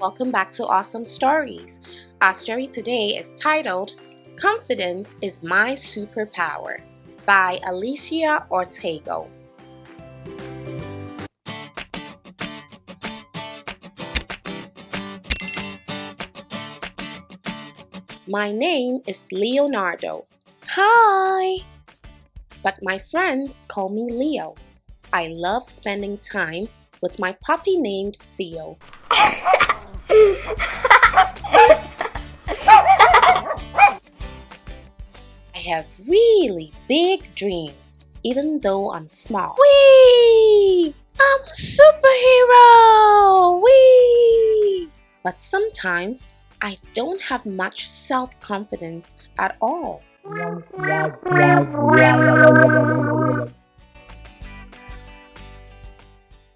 Welcome back to Awesome Stories. Our story today is titled, Confidence is My Superpower by Alicia Ortego. My name is Leonardo. Hi! But my friends call me Leo. I love spending time with my puppy named Theo. I have really big dreams, even though I'm small. Whee! I'm a superhero! Whee! But sometimes I don't have much self-confidence at all.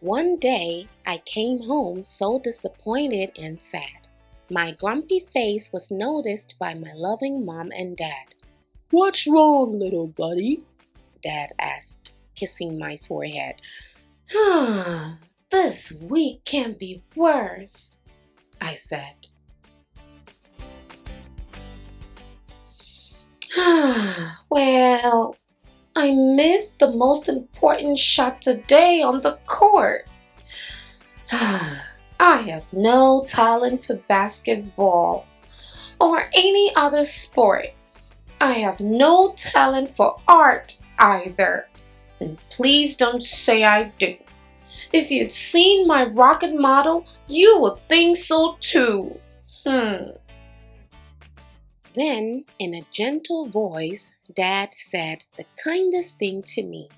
One day, I came home so disappointed and sad. My grumpy face was noticed by my loving mom and dad. "What's wrong, little buddy?" Dad asked, kissing my forehead. "This week can't be worse," I said. "Well, I missed the most important shot today on the court. I have no talent for basketball or any other sport. I have no talent for art either. And please don't say I do. If you'd seen my rocket model, you would think so too." Then, in a gentle voice, Dad said the kindest thing to me.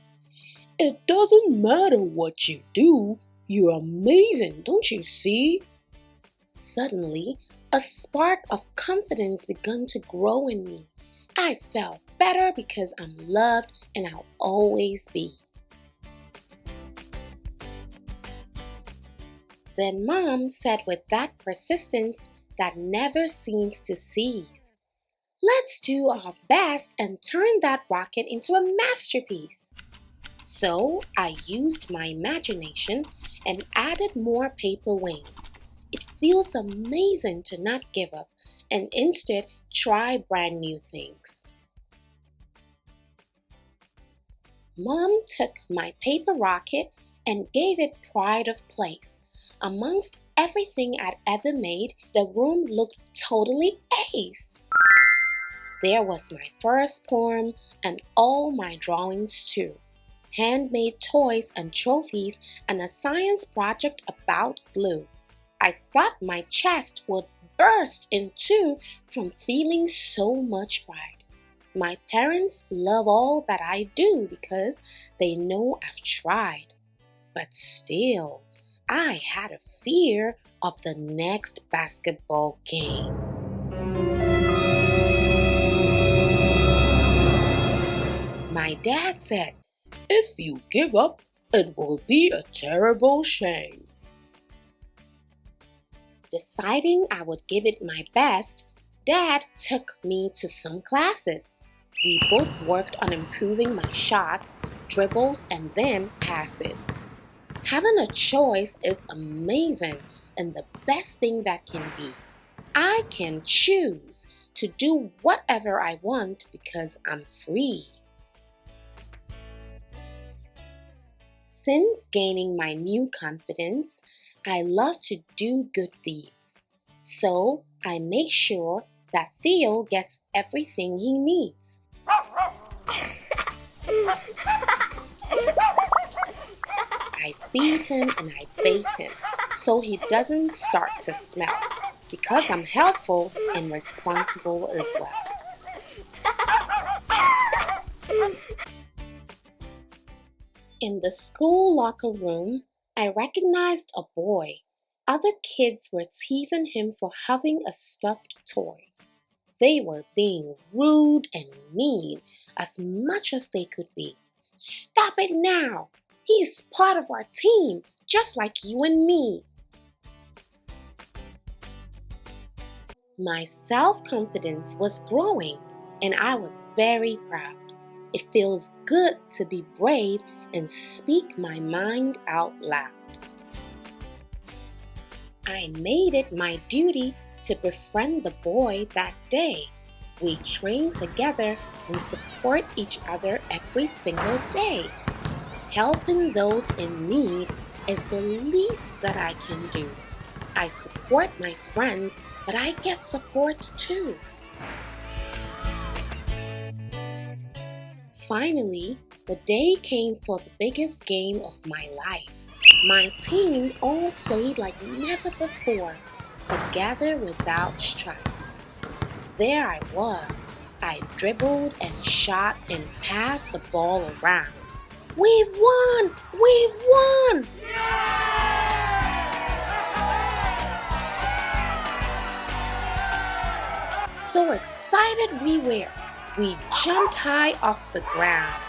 "It doesn't matter what you do. You're amazing, don't you see?" Suddenly, a spark of confidence began to grow in me. I felt better because I'm loved and I'll always be. Then Mom said with that persistence that never seems to cease, "Let's do our best and turn that rocket into a masterpiece." So I used my imagination and added more paper wings. It feels amazing to not give up and instead try brand new things. Mom took my paper rocket and gave it pride of place. Amongst everything I'd ever made, the room looked totally ace. There was my first poem and all my drawings too. Handmade toys and trophies and a science project about glue. I thought my chest would burst in two from feeling so much pride. My parents love all that I do because they know I've tried. But still, I had a fear of the next basketball game. My dad said, "If you give up, it will be a terrible shame." Deciding I would give it my best, Dad took me to some classes. We both worked on improving my shots, dribbles, and then passes. Having a choice is amazing and the best thing that can be. I can choose to do whatever I want because I'm free. Since gaining my new confidence, I love to do good deeds. So I make sure that Theo gets everything he needs. I feed him and I bathe him so he doesn't start to smell, because I'm helpful and responsible as well. In the school locker room, I recognized a boy. Other kids were teasing him for having a stuffed toy. They were being rude and mean as much as they could be. "Stop it now! He's part of our team, just like you and me." My self-confidence was growing and I was very proud. It feels good to be brave and speak my mind out loud. I made it my duty to befriend the boy that day. We train together and support each other every single day. Helping those in need is the least that I can do. I support my friends, but I get support too. Finally, the day came for the biggest game of my life. My team all played like never before, together without strife. There I was. I dribbled and shot and passed the ball around. We've won! We've won! So excited we were. We jumped high off the ground.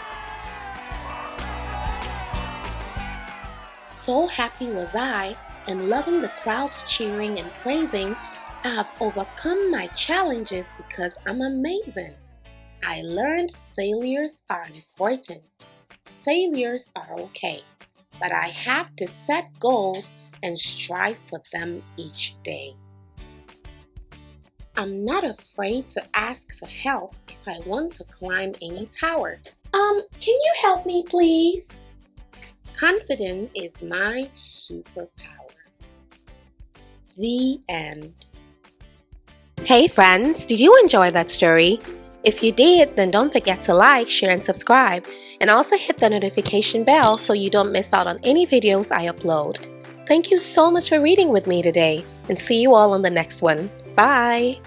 So happy was I, and loving the crowd's cheering and praising, I have overcome my challenges because I'm amazing. I learned failures are important. Failures are okay, but I have to set goals and strive for them each day. I'm not afraid to ask for help if I want to climb any tower. Can you help me, please? Confidence is my superpower. The end. Hey friends, did you enjoy that story? If you did, then don't forget to like, share, and subscribe, and also hit the notification bell so you don't miss out on any videos I upload. Thank you so much for reading with me today, and see you all on the next one. Bye!